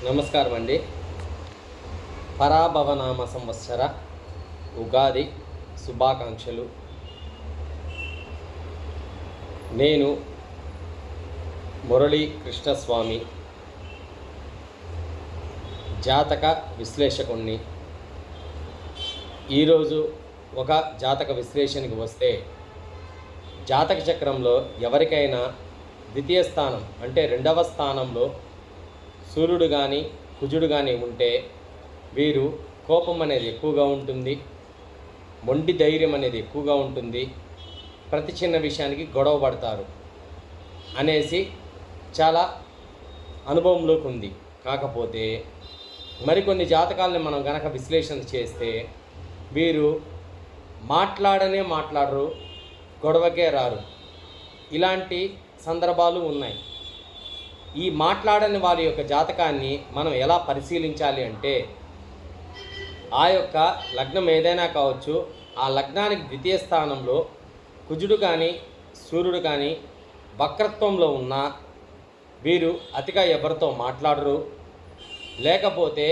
నమస్కారం అండి. పరాభవనామ సంవత్సర ఉగాది శుభాకాంక్షలు. నేను మురళీ కృష్ణస్వామి, జాతక విశ్లేషకుణ్ణి. ఈరోజు ఒక జాతక విశ్లేషణకి వస్తే, జాతక చక్రంలో ఎవరికైనా ద్వితీయ స్థానం అంటే రెండవ స్థానంలో సూర్యుడు కానీ కుజుడు కానీ ఉంటే వీరు కోపం అనేది ఎక్కువగా ఉంటుంది, మొండి ధైర్యం అనేది ఎక్కువగా ఉంటుంది, ప్రతి చిన్న విషయానికి గొడవ పడతారు అనేసి చాలా అనుభవంలోకి ఉంది. కాకపోతే మరికొన్ని జాతకాలని మనం గనక విశ్లేషణ చేస్తే వీరు మాట్లాడరు, గొడవకే రారు. ఇలాంటి సందర్భాలు ఉన్నాయి. ఈ మాట్లాడని వారి యొక్క జాతకాన్ని మనం ఎలా పరిశీలించాలి అంటే, ఆ యొక్క లగ్నం ఏదైనా కావచ్చు, ఆ లగ్నానికి ద్వితీయ స్థానంలో కుజుడు కానీ సూర్యుడు కానీ వక్రత్వంలో ఉన్న వీరు అతిగా ఎవరితో మాట్లాడరు. లేకపోతే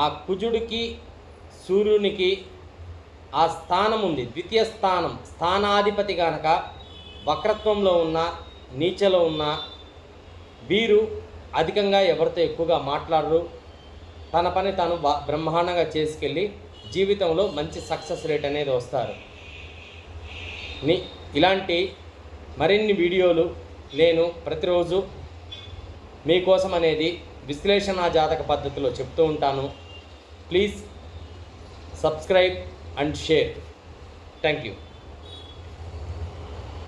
ఆ కుజుడికి సూర్యునికి ఆ స్థానం ఉంది, ద్వితీయ స్థానం, స్థానాధిపతి కనుక వక్రత్వంలో ఉన్న నీచలో ఉన్న వీరు అధికంగా ఎవరితో ఎక్కువగా మాట్లాడరు. తన పని తాను బ్రహ్మాండంగా చేసుకెళ్ళి జీవితంలో మంచి సక్సెస్ రేట్ అనేది వస్తారు. ఇలాంటి మరిన్ని వీడియోలు నేను ప్రతిరోజు మీకోసం అనేది విశ్లేషణ జాతక పద్ధతిలో చెప్తూ ఉంటాను. Please subscribe and share. Thank you.